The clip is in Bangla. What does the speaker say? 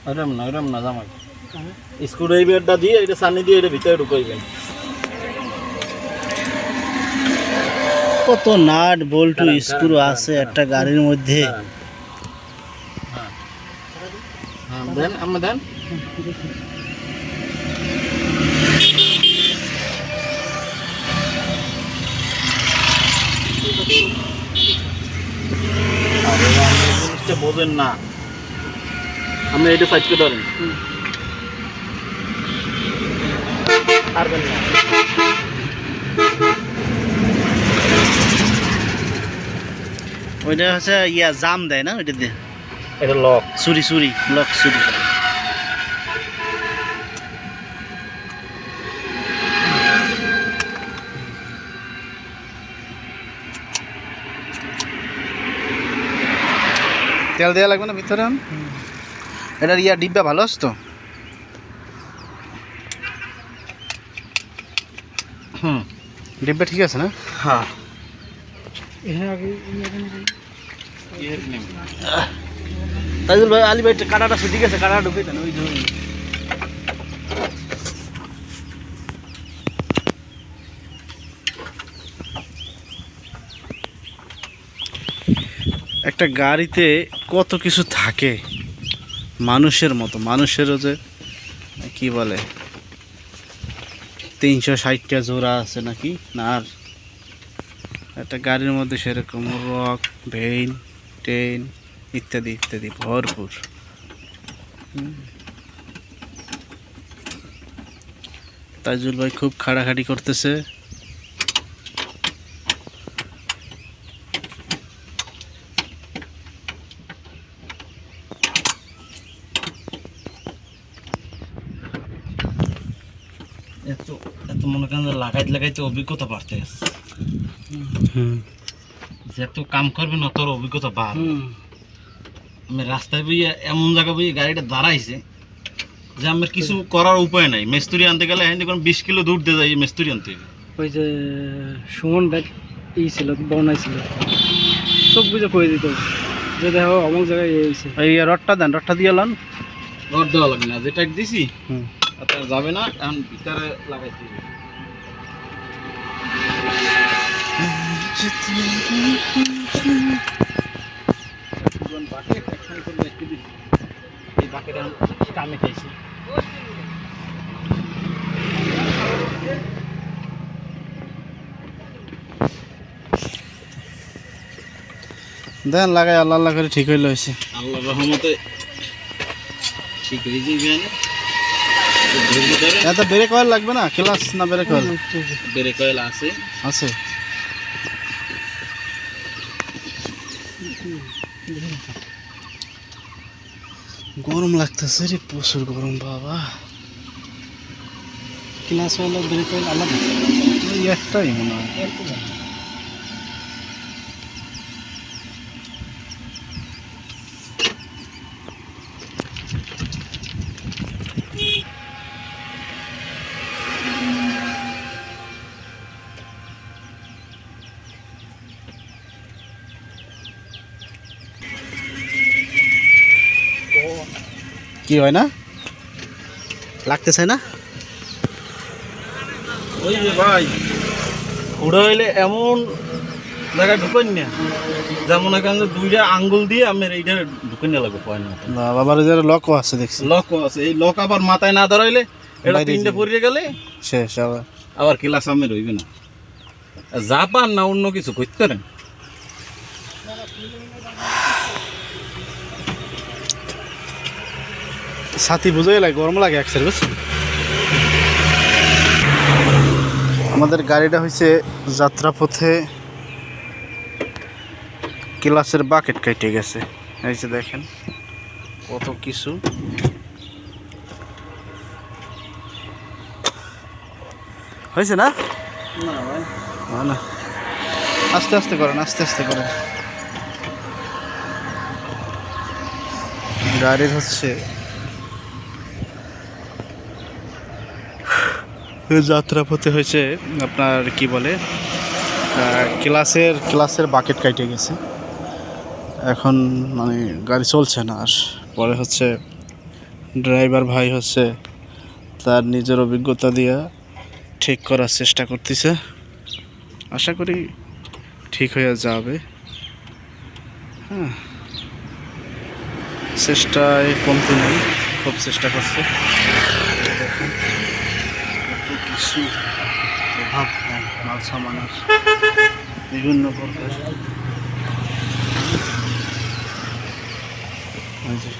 ওরম না জামাই স্ক্রুড্রাইভারটা দিয়ে এটা সানি দিয়ে এটা ভিতরে ঢুকাইবেন। কত নাট বল্টু স্ক্রু আছে একটা গাড়ির মধ্যে। দেন আমরা দেন জিনিসটা বোঝেন না, আপনি এটা সাইড করে ধরেন পারবেন না। ওইটা হচ্ছে ইয়া জাম দেয় না ওইটা দিয়ে, এটা লক চুরি লক চুরি। তেল দেওয়া লাগবে না ভিতরে? এটার ইয়া ডিব্বা ভালো আছে তো? ডিব্বা ঠিক আছে না? হ্যাঁ তাইজুল ভাই, আলী ভাই কাটাটা ঠিক আছে, কাটা ঢুকে দেন ওই ধরুন। একটা গাড়িতে কত কিছু থাকে মানুষের মতো, মানুষেরও যে কি বলে 360টা জোড়া আছে নাকি না, আর একটা গাড়ির মধ্যে সেরকম রক ভেইন টেন ইত্যাদি ইত্যাদি ভরপুর। তাইজুল ভাই খুব খাড়াখাড়ি করতেছে। এত এত মনে করেন লাগাইতে অভিজ্ঞতা বাড়তে আছে, যত কাম করবেন অতর অভিজ্ঞতা বাড়। আমি রাস্তায় বইয়ে এমন জায়গা বইয়ে গাড়িটা দাঁড়াইছে যে আমার কিছু করার উপায় নাই। মিস্ত্রি আনতে গেলে এখান থেকে 20 কিলো দূর দিয়ে যাই মিস্ত্রি আনতে। ওই যে সুমন ব্যাগ ই ছিল বনাইছিল, সব বুঝে কয়ে দিত যে দেখো অমুক জায়গায় হয়েছে। এই রডটা দেন, রডটা দিয়ে লান। রড দেওয়া লাগবে না, যেটা দিছি তার যাবে না, এখন ভিতরে লাগাইতে হবে। এই বাকেট কামে খাইছি। দেন লাগাই, আল্লাহ আল্লাহ করে ঠিক হইলে হয়েছে। আল্লাহর রহমতে ঠিক হয়ে যাবে। এত ব্রেক অয়েল লাগবে না? ক্লাস না ব্রেক অয়েল? ব্রেক অয়েল আছে আছে। গরম লাগতেছে রে, প্রচুর গরম বাবা। ক্লাস হলো ব্রেক অয়েল আলাদা, ওই একটাই মনে হয়। কি হয় না, লাগতেছে না? ওই যে ভাই উড়ে হইলে এমন জায়গায় ঢুকেন না, যেমন এখানে দুইটা আঙ্গুল দিয়ে আমার এইটা ঢুকে নিয়ে লাগবে পয়েন্ট। বাবার লকও আছে দেখছি। লক আছে, এই লক আবার মাথায় না ধরাইলে এটা তিনটে পড়ে গেলে শেষ। আবার ক্লাস আমি রইবে না। জাপান না অন্য কিছু করতে পারেন। সাথী বুঝাই লাগে, গরম লাগে এক সার্ভিস। আমাদের গাড়িটা হয়েছে যাত্রাপথে ক্লাসের বাকেট কেটে গেছে। এই যে দেখেন কত কিছু। হয়েছে না? না, আস্তে আস্তে করেন, আস্তে আস্তে করেন। গাড়ির হচ্ছে যাত্রাপথে হয়েছে আপনার কি বলে ক্লাসের বাকেট কাটে গেছে। এখন মানে গাড়ি চলছে না। আর পরে হচ্ছে ড্রাইভার ভাই হচ্ছে তার নিজের অভিজ্ঞতা দিয়ে ঠিক করার চেষ্টা করতেছে। আশা করি ঠিক হয়ে যাবে। হ্যাঁ, চেষ্টায় কমতি নেই, খুব চেষ্টা করছে। দেখুন, এত কিছু অভাব নাই মাল সামানের, বিভিন্ন প্রকার। এই যে